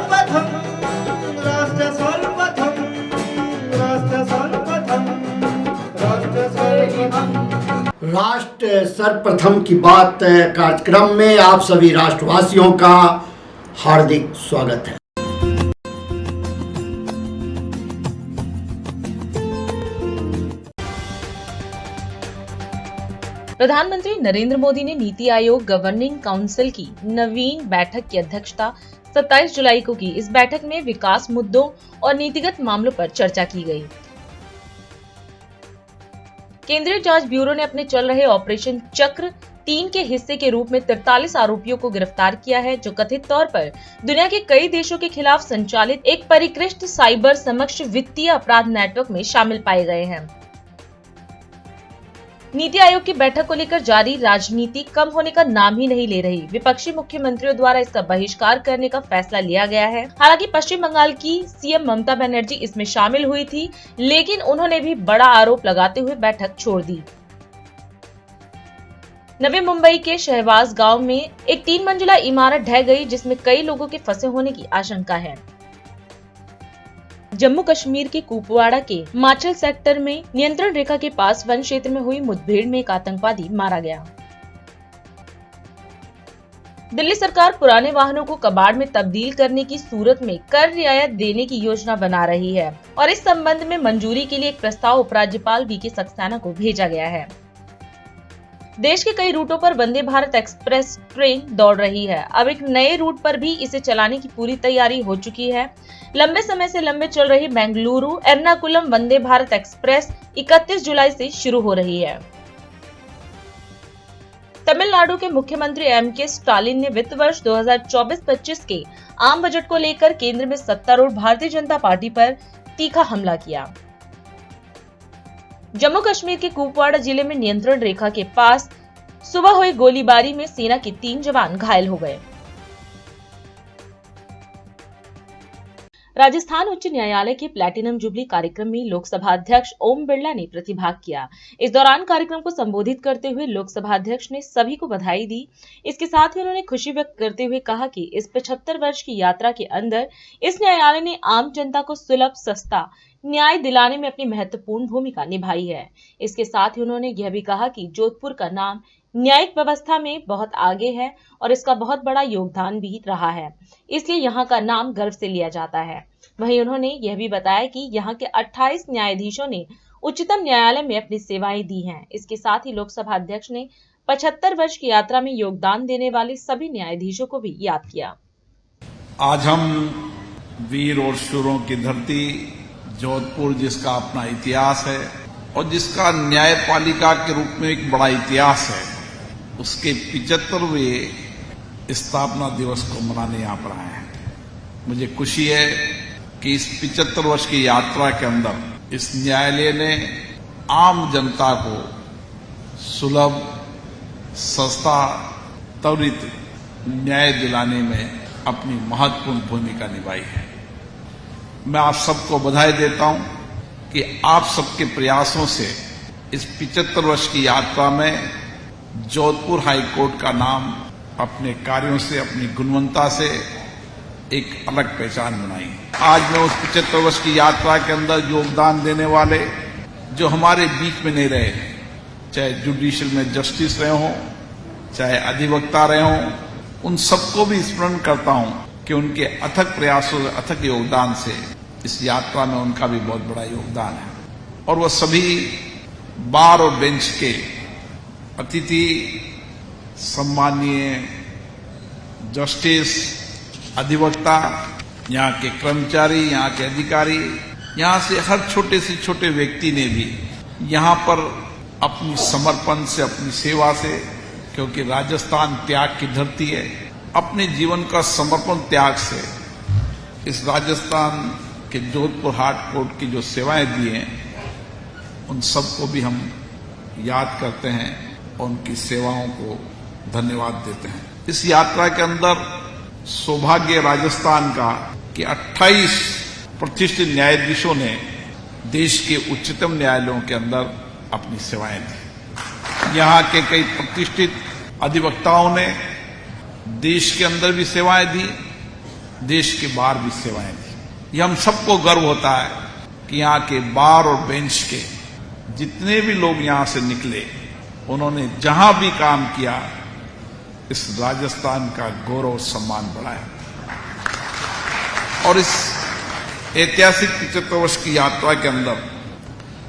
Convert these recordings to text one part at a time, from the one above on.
सर्वप्रथम राष्ट्र सर्वप्रथम राष्ट्र सर्वप्रथम राष्ट्र सर्वप्रथम राष्ट्र सर्वप्रथम की बात कार्यक्रम में आप सभी राष्ट्रवासियों का हार्दिक स्वागत है। प्रधानमंत्री नरेंद्र मोदी ने नीति आयोग गवर्निंग काउंसिल की नवीन बैठक की अध्यक्षता 27 जुलाई को की। इस बैठक में विकास मुद्दों और नीतिगत मामलों पर चर्चा की गई। केंद्रीय जांच ब्यूरो ने अपने चल रहे ऑपरेशन चक्र 3 के हिस्से के रूप में 43 आरोपियों को गिरफ्तार किया है, जो कथित तौर पर दुनिया के कई देशों के खिलाफ संचालित एक परिष्कृत साइबर समक्ष वित्तीय अपराध नेटवर्क में शामिल पाए गए हैं। नीति आयोग की बैठक को लेकर जारी राजनीति कम होने का नाम ही नहीं ले रही। विपक्षी मुख्यमंत्रियों द्वारा इसका बहिष्कार करने का फैसला लिया गया है। हालांकि पश्चिम बंगाल की सीएम ममता बनर्जी इसमें शामिल हुई थी, लेकिन उन्होंने भी बड़ा आरोप लगाते हुए बैठक छोड़ दी। नवी मुंबई के शहबाज गांव में एक 3 मंजिला इमारत ढह गई, जिसमें कई लोगों के फंसे होने की आशंका है। जम्मू कश्मीर के कुपवाड़ा के माचल सेक्टर में नियंत्रण रेखा के पास वन क्षेत्र में हुई मुठभेड़ में एक आतंकवादी मारा गया। दिल्ली सरकार पुराने वाहनों को कबाड़ में तब्दील करने की सूरत में कर रियायत देने की योजना बना रही है और इस संबंध में मंजूरी के लिए एक प्रस्ताव उपराज्यपाल वीके सक्सेना को भेजा गया है। देश के कई रूटों पर वंदे भारत एक्सप्रेस ट्रेन दौड़ रही है। अब एक नए रूट पर भी इसे चलाने की पूरी तैयारी हो चुकी है। लंबे समय से लंबे चल रही बेंगलुरु एर्नाकुलम वंदे भारत एक्सप्रेस 31 जुलाई से शुरू हो रही है। तमिलनाडु के मुख्यमंत्री एम.के. स्टालिन ने वित्त वर्ष 2024-25 के आम बजट को लेकर केंद्र में सत्तारूढ़ भारतीय जनता पार्टी पर तीखा हमला किया। जम्मू कश्मीर के कुपवाड़ा जिले में नियंत्रण रेखा के पास सुबह हुई गोलीबारी में सेना के 3 जवान घायल हो गए। राजस्थान उच्च न्यायालय के प्लैटिनम जुबली कार्यक्रम में लोकसभा अध्यक्ष ओम बिरला ने प्रतिभाग किया। इस दौरान कार्यक्रम को संबोधित करते हुए लोकसभा अध्यक्ष ने सभी को बधाई दी। इसके साथ ही उन्होंने खुशी व्यक्त करते हुए कहा कि इस 75 वर्ष की यात्रा के अंदर इस न्यायालय ने आम जनता को सुलभ, सस्ता न्याय दिलाने में अपनी महत्वपूर्ण भूमिका निभाई है। इसके साथ ही उन्होंने यह भी कहा कि जोधपुर का नाम न्यायिक व्यवस्था में बहुत आगे है और इसका बहुत बड़ा योगदान भी रहा है, इसलिए यहाँ का नाम गर्व से लिया जाता है। वहीं उन्होंने यह भी बताया कि यहाँ के 28 न्यायाधीशों ने उच्चतम न्यायालय में अपनी सेवाएं दी हैं। इसके साथ ही लोकसभा अध्यक्ष ने 75 वर्ष की यात्रा में योगदान देने वाले सभी न्यायाधीशों को भी याद किया। आज हम वीर और शूरों की धरती जोधपुर, जिसका अपना इतिहास है और जिसका न्यायपालिका के रूप में एक बड़ा इतिहास है, उसके 75वें स्थापना दिवस को मनाने यहाँ पर आए हैं। मुझे खुशी है कि इस 75 वर्ष की यात्रा के अंदर इस न्यायालय ने आम जनता को सुलभ, सस्ता, त्वरित न्याय दिलाने में अपनी महत्वपूर्ण भूमिका निभाई है। मैं आप सबको बधाई देता हूं कि आप सबके प्रयासों से इस 75 वर्ष की यात्रा में जोधपुर हाई कोर्ट का नाम अपने कार्यों से, अपनी गुणवत्ता से एक अलग पहचान बनाई। आज मैं उस 75 वर्ष की यात्रा के अंदर योगदान देने वाले जो हमारे बीच में नहीं रहे, चाहे जुडिशियल में जस्टिस रहे हों, चाहे अधिवक्ता रहे हों, उन सबको भी स्मरण करता हूं कि उनके अथक प्रयासों, अथक योगदान से इस यात्रा में उनका भी बहुत बड़ा योगदान है। और वह सभी बार और बेंच के अतिथि, सम्मानीय जस्टिस, अधिवक्ता, यहाँ के कर्मचारी, यहाँ के अधिकारी, यहाँ से हर छोटे से छोटे व्यक्ति ने भी यहाँ पर अपनी समर्पण से, अपनी सेवा से, क्योंकि राजस्थान त्याग की धरती है, अपने जीवन का समर्पण त्याग से इस राजस्थान के जोधपुर हाई कोर्ट की जो सेवाएं दी हैं, उन सबको भी हम याद करते हैं और उनकी सेवाओं को धन्यवाद देते हैं। इस यात्रा के अंदर सौभाग्य राजस्थान का कि 28 प्रतिष्ठित न्यायाधीशों ने देश के उच्चतम न्यायालयों के अंदर अपनी सेवाएं दी। यहाँ के कई प्रतिष्ठित अधिवक्ताओं ने देश के अंदर भी सेवाएं दी देश के बाहर भी सेवाएं दी। ये हम सबको गर्व होता है कि यहाँ के बार और बेंच के जितने भी लोग यहाँ से निकले, उन्होंने जहां भी काम किया, इस राजस्थान का गौरव और सम्मान बढ़ाया। और इस ऐतिहासिक 75 वर्ष की यात्रा के अंदर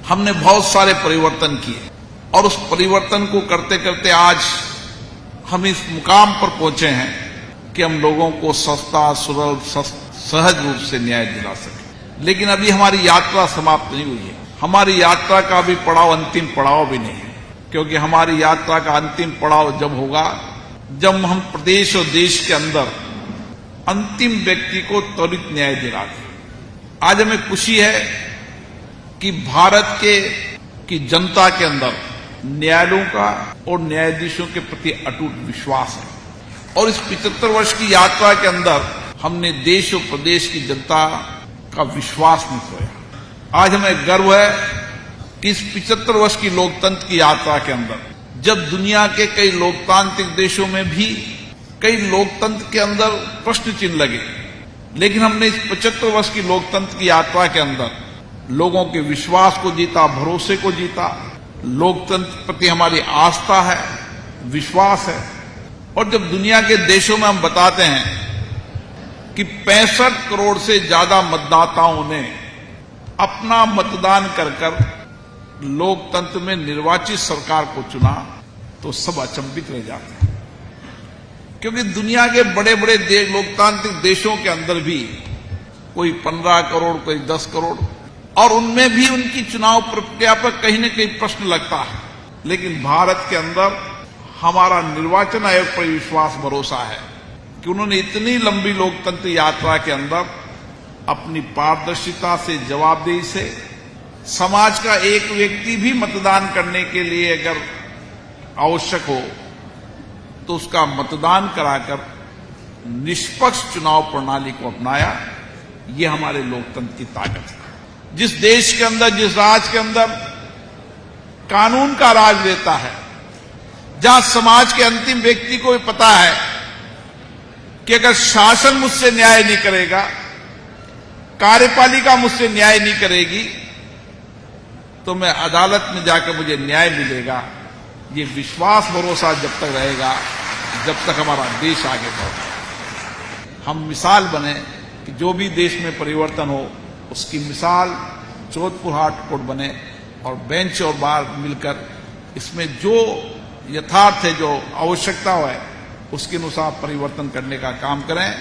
हमने बहुत सारे परिवर्तन किए और उस परिवर्तन को करते करते आज हम इस मुकाम पर पहुंचे हैं कि हम लोगों को सस्ता, सुलभ, सहज रूप से न्याय दिला सके। लेकिन अभी हमारी यात्रा समाप्त नहीं हुई है। हमारी यात्रा का भी पड़ाव अंतिम पड़ाव भी नहीं है, क्योंकि हमारी यात्रा का अंतिम पड़ाव जब होगा जब हम प्रदेश और देश के अंदर अंतिम व्यक्ति को त्वरित न्याय दिला दें। आज हमें खुशी है कि भारत की जनता के अंदर न्यायालयों का और न्यायाधीशों के प्रति अटूट विश्वास है और इस 75 वर्ष की यात्रा के अंदर हमने देश और प्रदेश की जनता का विश्वास नहीं खोया। आज हमें गर्व है कि इस 75 वर्ष की लोकतंत्र की यात्रा के अंदर जब दुनिया के कई लोकतांत्रिक देशों में भी कई लोकतंत्र के अंदर प्रश्न चिन्ह लगे, लेकिन हमने इस 75 वर्ष की लोकतंत्र की यात्रा के अंदर लोगों के विश्वास को जीता, भरोसे को जीता। लोकतंत्र प्रति हमारी आस्था है, विश्वास है। और जब दुनिया के देशों में हम बताते हैं कि 65 करोड़ से ज्यादा मतदाताओं ने अपना मतदान कर लोकतंत्र में निर्वाचित सरकार को चुना, तो सब अचंभित रह जाते हैं, क्योंकि दुनिया के बड़े बड़े लोकतांत्रिक देशों के अंदर भी कोई 15 करोड़, कोई 10 करोड़, और उनमें भी उनकी चुनाव प्रक्रिया पर कहीं न कहीं प्रश्न लगता है। लेकिन भारत के अंदर हमारा निर्वाचन आयोग पर विश्वास, भरोसा है कि उन्होंने इतनी लंबी लोकतंत्र यात्रा के अंदर अपनी पारदर्शिता से, जवाबदेही से समाज का एक व्यक्ति भी मतदान करने के लिए अगर आवश्यक हो तो उसका मतदान कराकर निष्पक्ष चुनाव प्रणाली को अपनाया। ये हमारे लोकतंत्र की ताकत है। जिस देश के अंदर, जिस राज्य के अंदर कानून का राज रहता है, जहां समाज के अंतिम व्यक्ति को भी पता है कि अगर शासन मुझसे न्याय नहीं करेगा, कार्यपालिका मुझसे न्याय नहीं करेगी, तो मैं अदालत में जाकर मुझे न्याय मिलेगा। ये विश्वास, भरोसा जब तक रहेगा, जब तक हमारा देश आगे बढ़ेगा। हम मिसाल बने कि जो भी देश में परिवर्तन हो उसकी मिसाल जोधपुर हाट कोर्ट बने और बेंच और बार मिलकर इसमें जो यथार्थ है, जो आवश्यकता है, उसके अनुसार परिवर्तन करने का काम करें।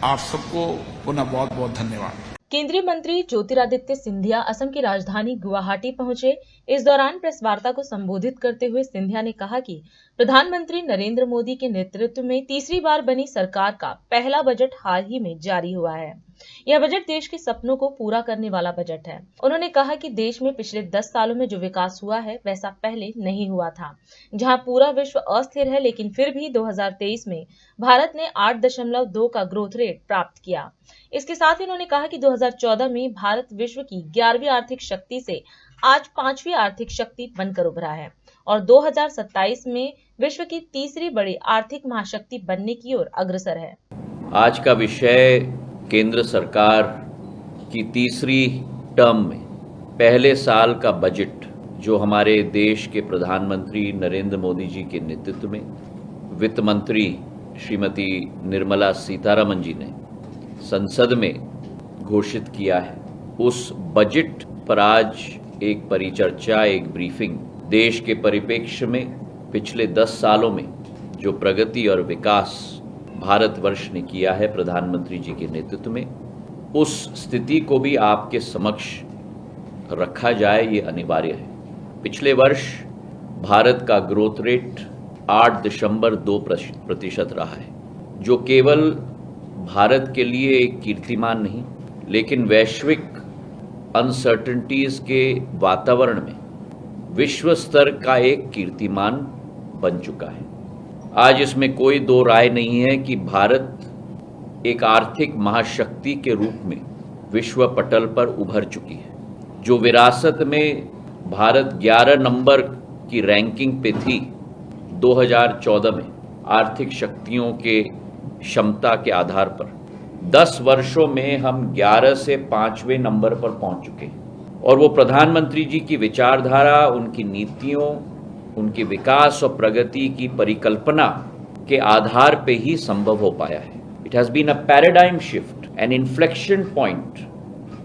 आप सबको पुनः बहुत बहुत धन्यवाद। केंद्रीय मंत्री ज्योतिरादित्य सिंधिया असम की राजधानी गुवाहाटी पहुंचे। इस दौरान प्रेस वार्ता को संबोधित करते हुए सिंधिया ने कहा कि प्रधानमंत्री नरेंद्र मोदी के नेतृत्व में तीसरी बार बनी सरकार का पहला बजट हाल ही में जारी हुआ है। यह बजट देश के सपनों को पूरा करने वाला बजट है। उन्होंने कहा कि देश में पिछले 10 सालों में जो विकास हुआ है वैसा पहले नहीं हुआ था, जहां पूरा विश्व अस्थिर है, लेकिन फिर भी 2023 में भारत ने 8.2 का ग्रोथ रेट प्राप्त किया। इसके साथ ही उन्होंने कहा कि 2014 में भारत विश्व की 11वीं आर्थिक शक्ति से आज 5वीं आर्थिक शक्ति बनकर उभरा है और 2027 में विश्व की तीसरी बड़ी आर्थिक महाशक्ति बनने की ओर अग्रसर है। आज का विषय केंद्र सरकार की तीसरी टर्म में पहले साल का बजट, जो हमारे देश के प्रधानमंत्री नरेंद्र मोदी जी के नेतृत्व में वित्त मंत्री श्रीमती निर्मला सीतारमण जी ने संसद में घोषित किया है, उस बजट पर आज एक परिचर्चा, एक ब्रीफिंग, देश के परिप्रेक्ष्य में पिछले 10 सालों में जो प्रगति और विकास भारतवर्ष ने किया है प्रधानमंत्री जी के नेतृत्व में, उस स्थिति को भी आपके समक्ष रखा जाए, ये अनिवार्य है। पिछले वर्ष भारत का ग्रोथ रेट 8.2% रहा है, जो केवल भारत के लिए एक कीर्तिमान नहीं, लेकिन वैश्विक अनसर्टेनिटीज के वातावरण में विश्व स्तर का एक कीर्तिमान बन चुका है। आज इसमें कोई दो राय नहीं है कि भारत एक आर्थिक महाशक्ति के रूप में विश्व पटल पर उभर चुकी है। जो विरासत में भारत 11 नंबर की रैंकिंग पे थी 2014 में आर्थिक शक्तियों के क्षमता के आधार पर, 10 वर्षों में हम 11 से 5वें नंबर पर पहुंच चुके हैं और वो प्रधानमंत्री जी की विचारधारा, उनकी नीतियों, उनके विकास और प्रगति की परिकल्पना के आधार पे ही संभव हो पाया है। It has been a paradigm shift, an inflection point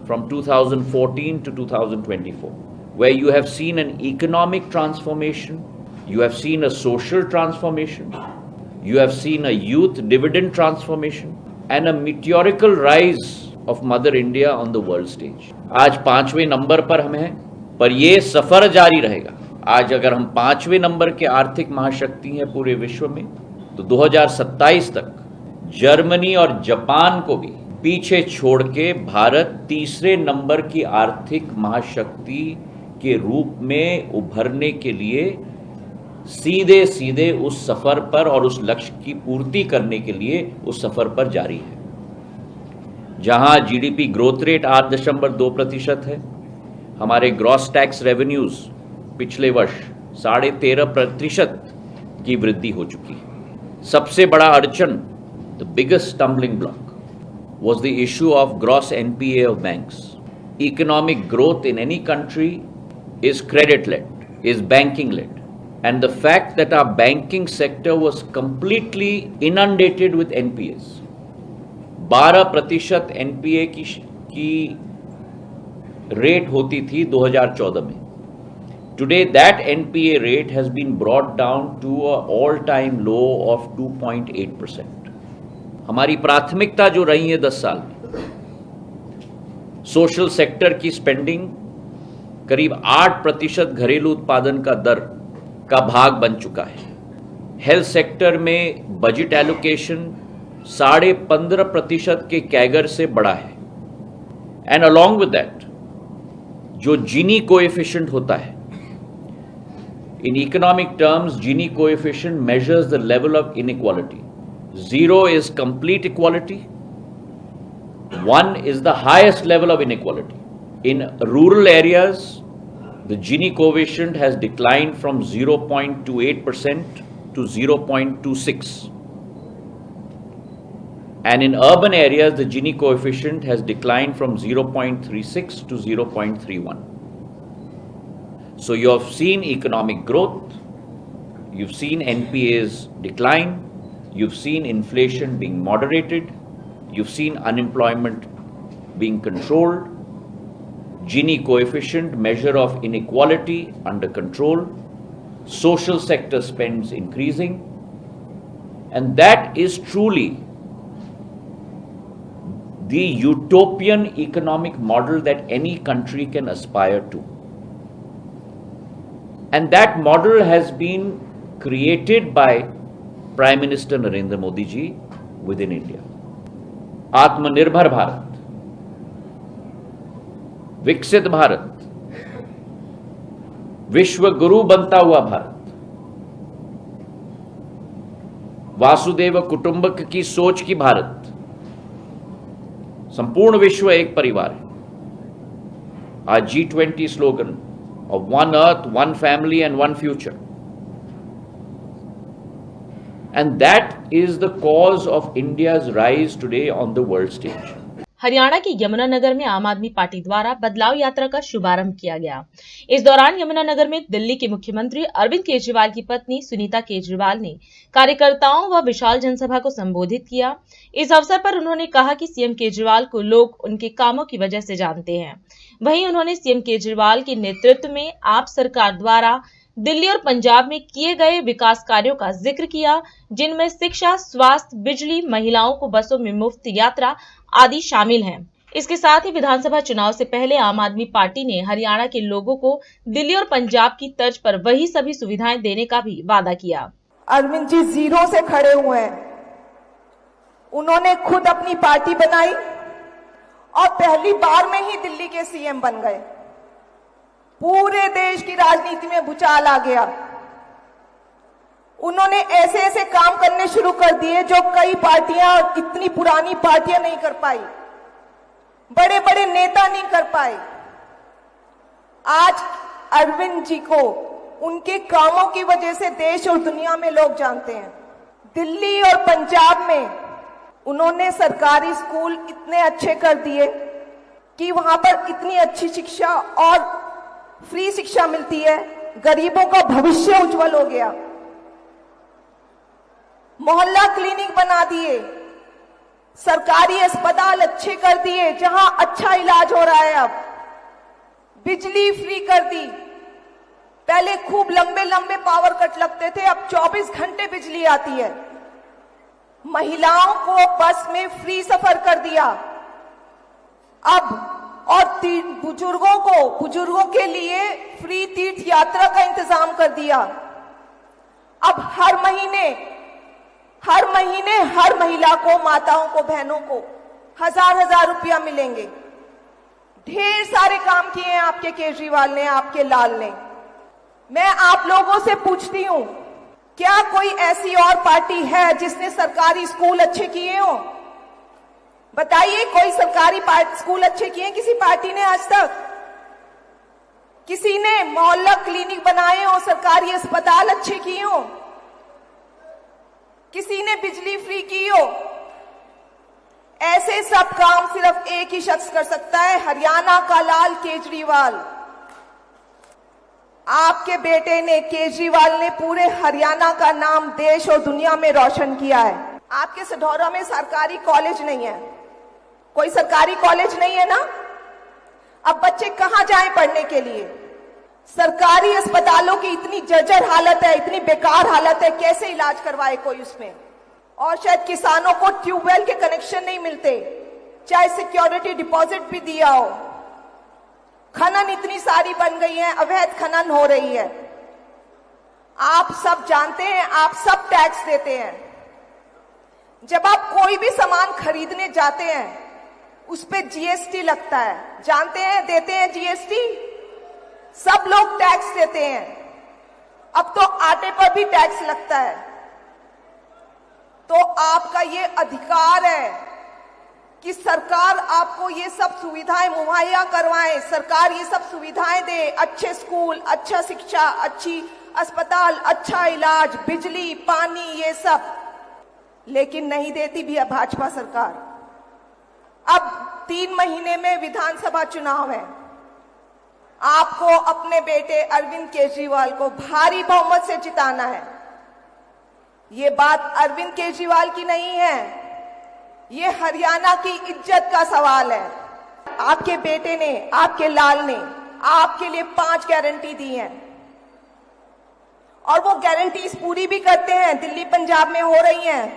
from 2014 to 2024, where you have seen an economic transformation, you have seen a social transformation, you have seen a youth dividend transformation, and a meteorical rise of Mother India on the world stage. आज 5वें number पर हम हैं, पर ये सफर जारी रहेगा। आज अगर हम 5वें नंबर के आर्थिक महाशक्ति हैं पूरे विश्व में, तो 2027 तक जर्मनी और जापान को भी पीछे छोड़ के भारत तीसरे नंबर की आर्थिक महाशक्ति के रूप में उभरने के लिए सीधे सीधे उस सफर पर और उस लक्ष्य की पूर्ति करने के लिए उस सफर पर जारी है। जहां जीडीपी ग्रोथ रेट 8.2% है, हमारे ग्रॉस टैक्स रेवेन्यूज पिछले वर्ष 13.5% की वृद्धि हो चुकी है। सबसे बड़ा अड़चन, the biggest stumbling block, was the issue of gross NPA of banks. Economic growth in any country is credit-led, is banking-led. And the fact that our banking sector was completely inundated with NPAs. 12% NPA की rate होती थी 2014 में. Today that NPA rate has been brought down to an all-time low of 2.8%. हमारी प्राथमिकता जो रही है 10 साल में, सोशल सेक्टर की स्पेंडिंग करीब 8% घरेलू उत्पादन का दर का भाग बन चुका है। हेल्थ सेक्टर में बजट एलोकेशन 15.5% के कैगर से बढ़ा है। एंड अलॉन्ग विद दैट, जो जीनी कोएफिशिएंट होता है, in economic terms Gini coefficient measures the level of inequality. 0 is complete equality. 1 is the highest level of inequality. In rural areas, the Gini coefficient has declined from 0.28% to 0.26. And in urban areas, the Gini coefficient has declined from 0.36 to 0.31. So you have seen economic growth, you've seen NPAs decline, you've seen inflation being moderated, you've seen unemployment being controlled, Gini coefficient, measure of inequality, under control, social sector spends increasing, and that is truly the utopian economic model that any country can aspire to. And that model has been created by Prime Minister Narendra Modi ji within India. आत्मनिर्भर भारत, विकसित भारत, विश्व गुरु बनता हुआ भारत, वासुदेव कुटुंबक की सोच की भारत, संपूर्ण विश्व एक परिवार है। आज G20 slogan of one earth, one family and one future. And that is the cause of India's rise today on the world stage. Haryana के यमुनानगर में आम आदमी पार्टी द्वारा बदलाव यात्रा का शुभारंभ किया गया। इस दौरान यमुनानगर में दिल्ली के मुख्यमंत्री अरविंद केजरीवाल की पत्नी सुनीता केजरीवाल ने कार्यकर्ताओं व विशाल जनसभा को संबोधित किया। इस अवसर पर उन्होंने कहा कि सीएम केजरीवाल को लोग उनके कामों की वजह से जानते हैं। वहीं उन्होंने सीएम केजरीवाल के नेतृत्व में आप सरकार द्वारा दिल्ली और पंजाब में किए गए विकास कार्यों का जिक्र किया, जिनमें शिक्षा, स्वास्थ्य, बिजली, महिलाओं को बसों में मुफ्त यात्रा आदि शामिल हैं। इसके साथ ही विधानसभा चुनाव से पहले आम आदमी पार्टी ने हरियाणा के लोगों को दिल्ली और पंजाब की तर्ज पर वही सभी सुविधाएं देने का भी वादा किया। अरविंद जी 0 से खड़े हुए हैं। उन्होंने खुद अपनी पार्टी बनाई और पहली बार में ही दिल्ली के सीएम बन गए। पूरे देश की राजनीति में भूचाल आ गया। उन्होंने ऐसे ऐसे काम करने शुरू कर दिए जो कई पार्टियां, इतनी पुरानी पार्टियां नहीं कर पाई, बड़े बड़े नेता नहीं कर पाए। आज अरविंद जी को उनके कामों की वजह से देश और दुनिया में लोग जानते हैं। दिल्ली और पंजाब में उन्होंने सरकारी स्कूल इतने अच्छे कर दिए कि वहां पर इतनी अच्छी शिक्षा और फ्री शिक्षा मिलती है, गरीबों का भविष्य उज्जवल हो गया। मोहल्ला क्लिनिक बना दिए, सरकारी अस्पताल अच्छे कर दिए जहां अच्छा इलाज हो रहा है। अब बिजली फ्री कर दी, पहले खूब लंबे लंबे पावर कट लगते थे, अब 24 घंटे बिजली आती है। महिलाओं को बस में फ्री सफर कर दिया अब, और बुजुर्गों के लिए फ्री तीर्थ यात्रा का इंतजाम कर दिया। अब हर महीने हर महिला को, माताओं को, बहनों को 1000 रुपया मिलेंगे। ढेर सारे काम किए हैं आपके केजरीवाल ने, आपके लाल ने। मैं आप लोगों से पूछती हूं, क्या कोई ऐसी और पार्टी है जिसने सरकारी स्कूल अच्छे किए हो? बताइए, कोई सरकारी स्कूल अच्छे किए किसी पार्टी ने आज तक? किसी ने मोहल्ला क्लिनिक बनाए हो, सरकारी अस्पताल अच्छे किए हो? किसी ने बिजली फ्री की हो? ऐसे सब काम सिर्फ एक ही शख्स कर सकता है, हरियाणा का लाल केजरीवाल। आपके बेटे ने, केजरीवाल ने पूरे हरियाणा का नाम देश और दुनिया में रोशन किया है। आपके सढौरा में सरकारी कॉलेज नहीं है, कोई सरकारी कॉलेज नहीं है ना? अब बच्चे कहां जाएं पढ़ने के लिए? सरकारी अस्पतालों की इतनी जर्जर हालत है, इतनी बेकार हालत है, कैसे इलाज करवाए कोई उसमें? और शायद किसानों को ट्यूबवेल के कनेक्शन नहीं मिलते, चाहे सिक्योरिटी डिपॉजिट भी दिया हो। खनन इतनी सारी बन गई है, अवैध खनन हो रही है। आप सब जानते हैं, आप सब टैक्स देते हैं। जब आप कोई भी सामान खरीदने जाते हैं उस पे जीएसटी लगता है, जानते हैं, देते हैं जीएसटी। सब लोग टैक्स देते हैं। अब तो आटे पर भी टैक्स लगता है। तो आपका ये अधिकार है कि सरकार आपको ये सब सुविधाएं मुहैया करवाए, सरकार ये सब सुविधाएं दे, अच्छे स्कूल, अच्छा शिक्षा, अच्छी अस्पताल, अच्छा इलाज, बिजली, पानी, ये सब। लेकिन नहीं देती भी है भाजपा सरकार। अब 3 महीने में विधानसभा चुनाव है। आपको अपने बेटे अरविंद केजरीवाल को भारी बहुमत से जिताना है। ये बात अरविंद केजरीवाल की नहीं है, ये हरियाणा की इज्जत का सवाल है। आपके बेटे ने, आपके लाल ने आपके लिए 5 गारंटी दी हैं और वो गारंटीज पूरी भी करते हैं, दिल्ली पंजाब में हो रही हैं।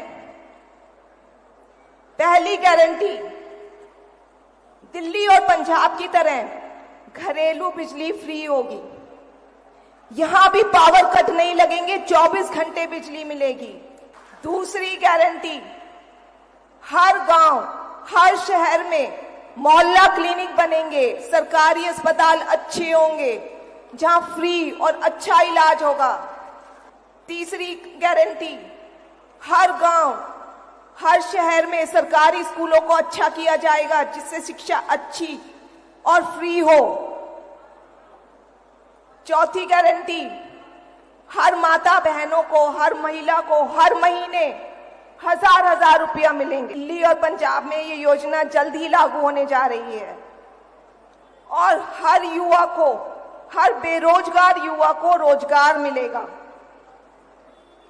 पहली गारंटी, दिल्ली और पंजाब की तरह घरेलू बिजली फ्री होगी। यहां भी पावर कट नहीं लगेंगे, 24 घंटे बिजली मिलेगी। दूसरी गारंटी, हर गांव, हर शहर में मोहल्ला क्लिनिक बनेंगे, सरकारी अस्पताल अच्छे होंगे जहां फ्री और अच्छा इलाज होगा। तीसरी गारंटी, हर गांव, हर शहर में सरकारी स्कूलों को अच्छा किया जाएगा जिससे शिक्षा अच्छी और फ्री हो। चौथी गारंटी, हर माता बहनों को, हर महिला को हर महीने 1000 रुपया मिलेंगे। दिल्ली और पंजाब में ये योजना जल्द ही लागू होने जा रही है और हर युवा को, हर बेरोजगार युवा को रोजगार मिलेगा।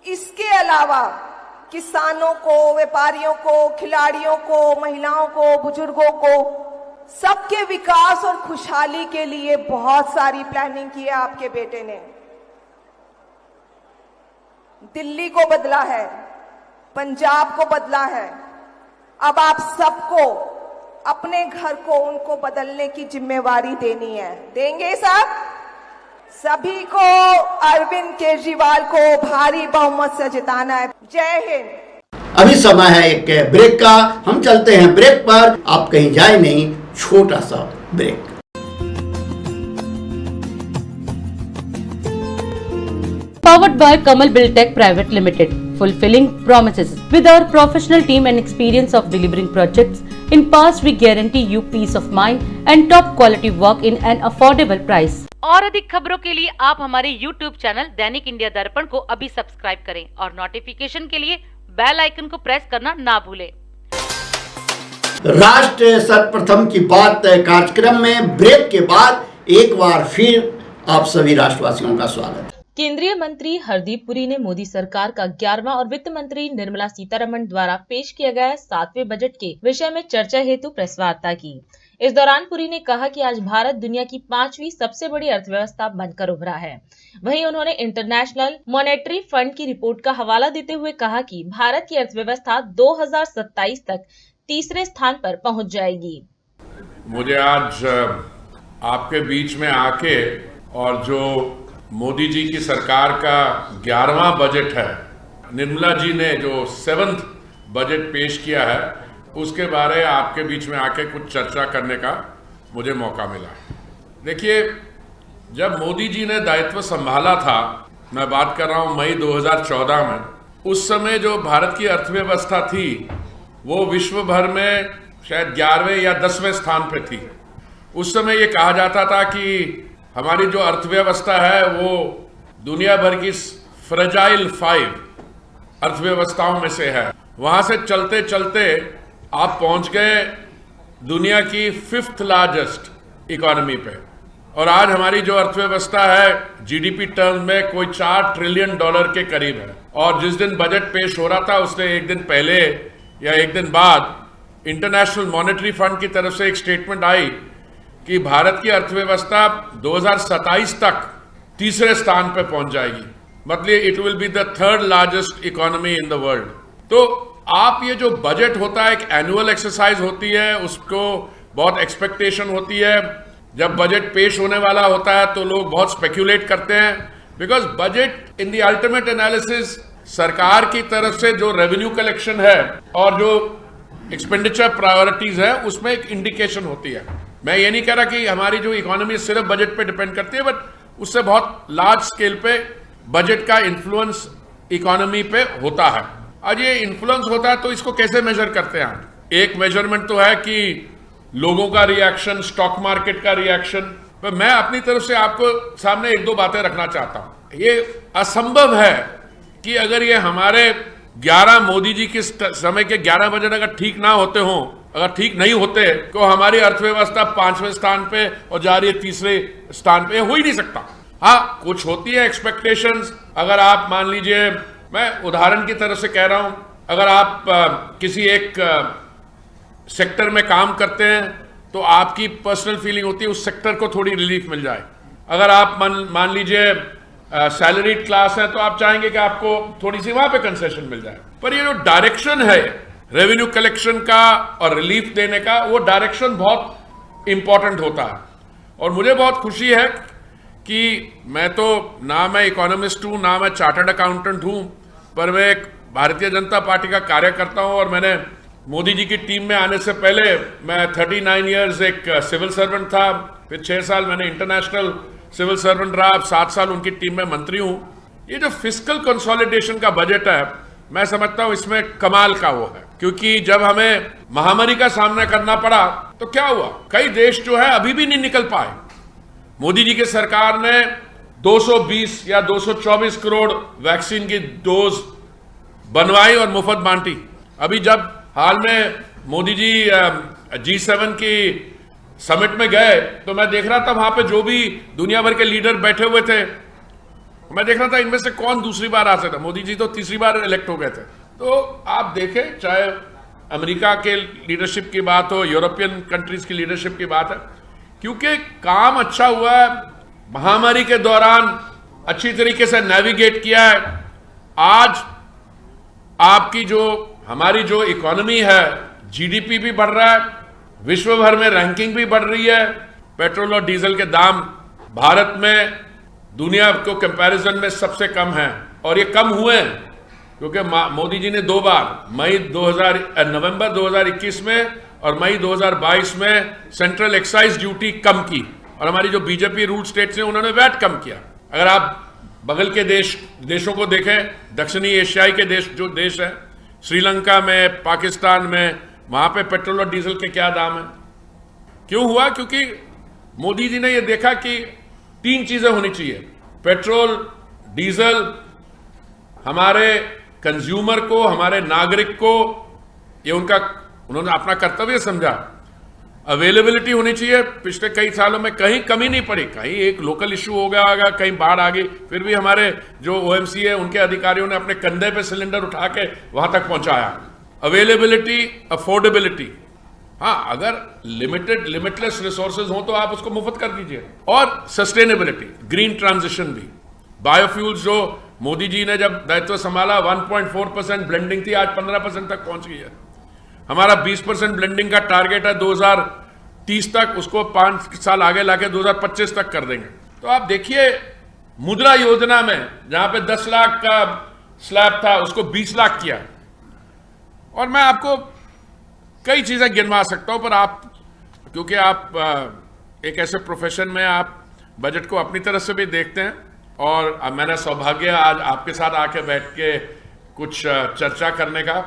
इसके अलावा किसानों को, व्यापारियों को, खिलाड़ियों को, महिलाओं को, बुजुर्गों को, सबके विकास और खुशहाली के लिए बहुत सारी प्लानिंग की है आपके बेटे ने। दिल्ली को बदला है, पंजाब को बदला है। अब आप सबको, अपने घर को, उनको बदलने की जिम्मेवारी देनी है। देंगे सब? सभी को अरविंद केजरीवाल को भारी बहुमत से जिताना है। जय हिंद। अभी समय है एक ब्रेक का, हम चलते हैं ब्रेक पर। आप कहीं जाए नहीं, छोटा सा break. Powered by Kamal Buildtech Private Limited, fulfilling promises. With our professional team and experience of delivering projects in past, we guarantee you peace of mind and top quality work in an affordable price. और अधिक खबरों के लिए आप हमारे YouTube channel दैनिक India दर्पण को अभी सब्सक्राइब करें और नोटिफिकेशन के लिए बेल आइकन को प्रेस करना ना भूलें। राष्ट्र सर्वप्रथम की बात कार्यक्रम में ब्रेक के बाद एक बार फिर आप सभी राष्ट्रवासियों का स्वागत है। केंद्रीय मंत्री हरदीप पुरी ने मोदी सरकार का 11वां और वित्त मंत्री निर्मला सीतारमण द्वारा पेश किया गया 7वें बजट के विषय में चर्चा हेतु प्रेस वार्ता की। इस दौरान पुरी ने कहा कि आज भारत दुनिया की 5वीं सबसे बड़ी अर्थव्यवस्था बनकर उभरा है। वहीं उन्होंने इंटरनेशनल मॉनेटरी फंड की रिपोर्ट का हवाला देते हुए कहा कि भारत की अर्थव्यवस्था 2027 तक तीसरे स्थान पर पहुंच जाएगी। मुझे आज आपके बीच में आके और जो मोदी जी की सरकार का 11वां बजट है, निर्मला जी ने जो 7th बजट पेश किया है, उसके बारे आपके बीच में आके कुछ चर्चा करने का मुझे मौका मिला। देखिए, जब मोदी जी ने दायित्व संभाला था, मैं बात कर रहा हूं मई 2014 में, उस समय जो भारत की अर्थव्यवस्था थी वो विश्व भर में शायद 11वें या 10वें स्थान पे थी। उस समय ये कहा जाता था कि हमारी जो अर्थव्यवस्था है वो दुनिया भर की फ्रेजाइल 5 अर्थव्यवस्थाओं में से है। वहां से चलते चलते आप पहुंच गए दुनिया की 5th लार्जेस्ट इकोनॉमी पे, और आज हमारी जो अर्थव्यवस्था है जीडीपी टर्म में कोई $4 ट्रिलियन के करीब है। और जिस दिन बजट पेश हो रहा था उससे एक दिन पहले या एक दिन बाद इंटरनेशनल मॉनेटरी फंड की तरफ से एक स्टेटमेंट आई कि भारत की अर्थव्यवस्था 2027 तक तीसरे स्थान पर पहुंच जाएगी, मतलब it will be the 3rd largest economy in the world. तो आप ये जो बजट होता है एक एनुअल एक्सरसाइज होती है, उसको बहुत एक्सपेक्टेशन होती है। जब बजट पेश होने वाला होता है तो लोग बहुत स्पेक्यूलेट करते हैं, because budget in the ultimate analysis सरकार की तरफ से जो रेवेन्यू कलेक्शन है और जो एक्सपेंडिचर प्रायोरिटीज है उसमें एक इंडिकेशन होती है। मैं ये नहीं कह रहा कि हमारी जो इकोनॉमी सिर्फ बजट पे डिपेंड करती है, बट उससे बहुत लार्ज स्केल पे बजट का इन्फ्लुएंस इकोनॉमी पे होता है। आज ये इन्फ्लुएंस होता है तो इसको कैसे मेजर करते हैं आप? एक मेजरमेंट तो है कि लोगों का रिएक्शन, स्टॉक मार्केट का रिएक्शन, पर मैं अपनी तरफ से आपको सामने एक दो बातें रखना चाहता हूं। ये असंभव है कि अगर ये हमारे 11 मोदी जी के समय के 11 बजट अगर ठीक ना होते हों, अगर ठीक नहीं होते तो हमारी अर्थव्यवस्था 5वें स्थान पे और जा रही है तीसरे स्थान पे, हो ही नहीं सकता। हाँ, कुछ होती है एक्सपेक्टेशंस। अगर आप मान लीजिए, मैं उदाहरण की तरफ से कह रहा हूं, अगर आप किसी एक सेक्टर में काम करते हैं तो आपकी पर्सनल फीलिंग होती है उस सेक्टर को थोड़ी रिलीफ मिल जाए। अगर आप मान लीजिए सैलरीड क्लास है तो आप चाहेंगे कि आपको थोड़ी सी वहां पे कंसेशन मिल जाए। पर ये जो डायरेक्शन है रेवेन्यू कलेक्शन का और रिलीफ देने का, वो डायरेक्शन बहुत इंपॉर्टेंट होता है। और मुझे बहुत खुशी है कि मैं तो ना मैं इकोनॉमिस्ट हूं ना मैं चार्टर्ड अकाउंटेंट हूं, पर मैं एक भारतीय जनता पार्टी का कार्यकर्ता हूं। और मैंने मोदी जी की टीम में आने से पहले मैं 39 ईयर्स एक सिविल सर्वेंट था, फिर 6 साल मैंने इंटरनेशनल सिविल सर्वेंट रहा, अब 7 साल उनकी टीम में मंत्री हूं। ये जो फिस्कल कंसोलिडेशन का बजट है, मैं समझता हूं इसमें कमाल का वो है, क्योंकि जब हमें महामारी का सामना करना पड़ा तो क्या हुआ, कई देश जो है अभी भी नहीं निकल पाए। मोदी जी की सरकार ने 220 या 224 करोड़ वैक्सीन की डोज बनवाई और मुफ्त बांटी। अभी जब हाल में मोदी जी G7 की समिट में गए तो मैं देख रहा था वहां पे जो भी दुनिया भर के लीडर बैठे हुए थे, मैं देख रहा था इनमें से कौन दूसरी बार आ सकता। मोदी जी तो तीसरी बार इलेक्ट हो गए थे। तो आप देखें, चाहे अमेरिका के लीडरशिप की बात हो, यूरोपियन कंट्रीज की लीडरशिप की बात है, क्योंकि काम अच्छा हुआ है, महामारी के दौरान अच्छी तरीके से नेविगेट किया है। आज आपकी जो हमारी जो इकोनॉमी है, जीडीपी भी बढ़ रहा है, विश्व भर में रैंकिंग भी बढ़ रही है। पेट्रोल और डीजल के दाम भारत में दुनिया को कंपैरिजन में सबसे कम है, और ये कम हुए हैं क्योंकि मोदी जी ने 2 बार नवंबर 2021 में और मई 2022 में सेंट्रल एक्साइज ड्यूटी कम की, और हमारी जो बीजेपी रूल स्टेट्स हैं उन्होंने वैट कम किया। अगर आप बगल के देशों को देखें, दक्षिणी एशियाई के जो देश है, श्रीलंका में, पाकिस्तान में, वहां पे पेट्रोल और डीजल के क्या दाम है। क्यों हुआ? क्योंकि मोदी जी ने यह देखा कि 3 चीजें होनी चाहिए। पेट्रोल, डीजल हमारे कंज्यूमर को, हमारे नागरिक को, ये उन्होंने अपना कर्तव्य समझा। अवेलेबिलिटी होनी चाहिए। पिछले कई सालों में कहीं कमी नहीं पड़ी, कहीं एक लोकल इश्यू हो गया होगा, कहीं बाढ़ आ गई, फिर भी हमारे जो ओएमसी है उनके अधिकारियों ने अपने कंधे पे सिलेंडर उठा के वहां तक पहुंचाया। अवेलेबिलिटी, अफोर्डेबिलिटी, हाँ, अगर लिमिटलेस रिसोर्सेज हो तो आप उसको मुफ्त कर दीजिए। और सस्टेनेबिलिटी, ग्रीन ट्रांजिशन भी, बायोफ्यूल्स जो मोदी जी ने जब दायित्व संभाला 1.4% ब्लेंडिंग थी, आज 15% तक पहुंच गई है। हमारा 20% ब्लेंडिंग का टारगेट है 2030 तक, उसको 5 साल आगे लाके 2025 तक कर देंगे। तो आप देखिए, मुद्रा योजना में जहां पे 10 लाख का स्लैब था उसको 20 लाख किया। और मैं आपको कई चीजें गिनवा सकता हूं, पर आप, क्योंकि आप एक ऐसे प्रोफेशन में आप बजट को अपनी तरफ से भी देखते हैं, और मेरा सौभाग्य आज आपके साथ आके बैठ के कुछ चर्चा करने का,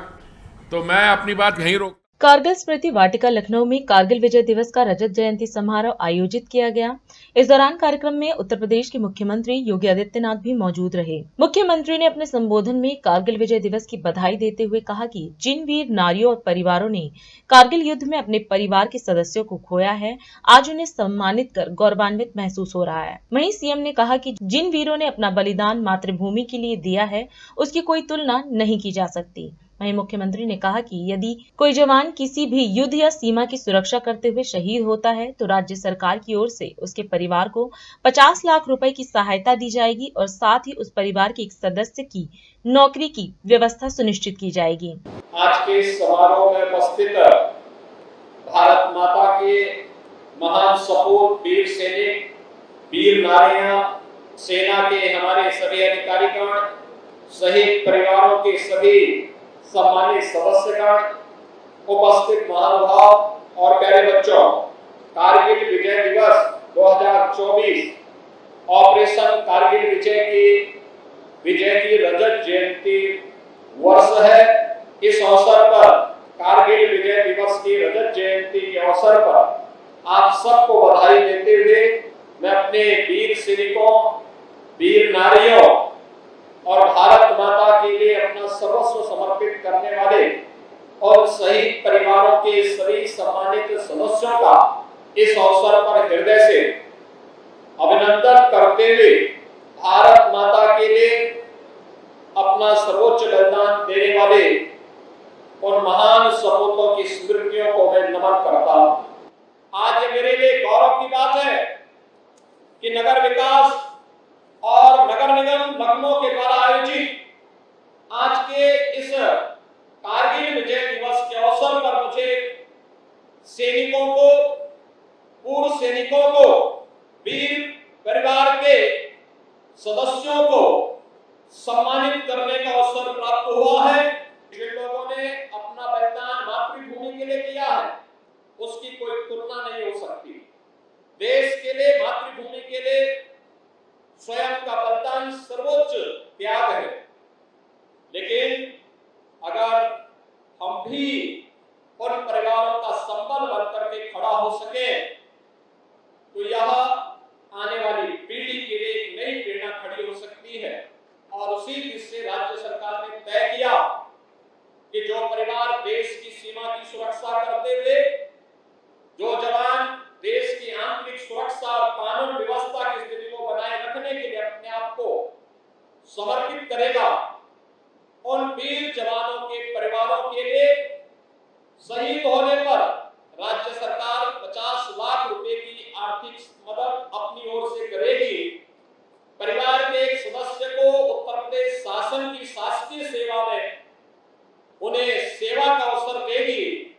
तो मैं अपनी बात यहीं रोक। कारगिल स्मृति वाटिका लखनऊ में कारगिल विजय दिवस का रजत जयंती समारोह आयोजित किया गया। इस दौरान कार्यक्रम में उत्तर प्रदेश के मुख्यमंत्री योगी आदित्यनाथ भी मौजूद रहे। मुख्यमंत्री ने अपने संबोधन में कारगिल विजय दिवस की बधाई देते हुए कहा कि जिन वीर नारियों और परिवारों ने कारगिल युद्ध में अपने परिवार के सदस्यों को खोया है, आज उन्हें सम्मानित कर गौरवान्वित महसूस हो रहा है। वहीं सीएम ने कहा कि जिन वीरों ने अपना बलिदान मातृभूमि के लिए दिया है, उसकी कोई तुलना नहीं की जा सकती। वहीं मुख्यमंत्री ने कहा कि यदि कोई जवान किसी भी युद्ध या सीमा की सुरक्षा करते हुए शहीद होता है तो राज्य सरकार की ओर से उसके परिवार को 50 लाख रुपए की सहायता दी जाएगी और साथ ही उस परिवार के एक सदस्य की नौकरी की व्यवस्था सुनिश्चित की जाएगी। आज के समारोह में उपस्थित भारत माता के महान सपूत, वीर सैनिक, वीर नारियां, सेना के हमारे सभी अधिकारीगण, शहीद परिवारों के सभी सम्मानित सदस्यगण, उपस्थित महानुभाव और प्यारे बच्चों, कारगिल विजय दिवस 2024 ऑपरेशन कारगिल विजय की रजत जयंती वर्ष है। इस अवसर पर, कारगिल विजय दिवस की रजत जयंती के अवसर पर आप सबको बधाई देते हुए मैं अपने वीर सैनिकों, वीर नारियों और भारत माता के लिए अपना सर्वस्व समर्पित करने वाले और शहीद परिवारों के सभी सम्मानित सदस्यों का इस अवसर पर हृदय से अभिनंदन करते हुए भारत माता के लिए अपना सर्वोच्च बलिदान देने वाले उन महान सपूतों की स्मृतियों को मैं नमन करता हूं। आज मेरे लिए गौरव की बात है कि नगर विकास और नगर निगम लखनऊ के द्वारा आयोजित आज के इस कारगिल विजय दिवस के अवसर पर मुझे सैनिकों को, पूर्व सैनिकों को, वीर परिवार के सदस्यों को सम्मानित करने का अवसर प्राप्त हुआ है। जिन लोगों ने अपना बलिदान मातृभूमि के लिए किया है, उसकी कोई तुलना नहीं हो सकती। देश के लिए, मातृभूमि के लिए स्वयं का बलिदान सर्वोच्च त्याग है। लेकिन अगर हम भी उन परिवारों का संबल बनकर के खड़ा हो सके तो यह आने वाली पीढ़ी के लिए एक नई प्रेरणा खड़ी हो सकती है। और उसी से राज्य सरकार ने तय किया कि जो परिवार देश की सीमा की सुरक्षा करते हुए, जो जवान देश की आंतरिक सुरक्षा और कानून व्यवस्था की स्थिति को बनाए रखने के लिए अपने आप को समर्पित करेगा, उन वीर जवानों के परिवारों के लिए शहीद होने पर राज्य सरकार 50 लाख रुपए की आर्थिक मदद अपनी ओर से करेगी। परिवार के एक सदस्य को उत्तर प्रदेश शासन की शासकीय सेवा में उन्हें सेवा का अवसर देगी।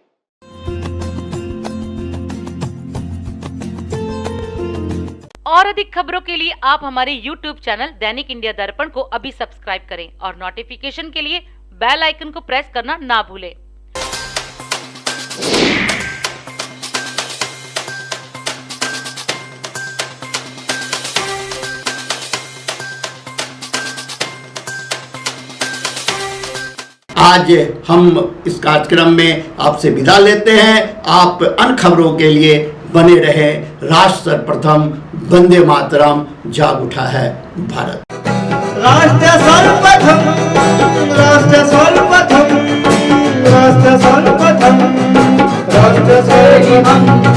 और अधिक खबरों के लिए आप हमारे YouTube चैनल दैनिक इंडिया दर्पण को अभी सब्सक्राइब करें और नोटिफिकेशन के लिए बेल आइकन को प्रेस करना ना भूलें। आज हम इस कार्यक्रम में आपसे विदा लेते हैं। आप अन्य खबरों के लिए बने रहे। राष्ट्र सर्वप्रथम, वंदे मातरम, जाग उठा है भारत। राष्ट्र सर्वप्रथम, राष्ट्र सर्वप्रथम, राष्ट्र सर्वप्रथम। राष्ट्र से ही हम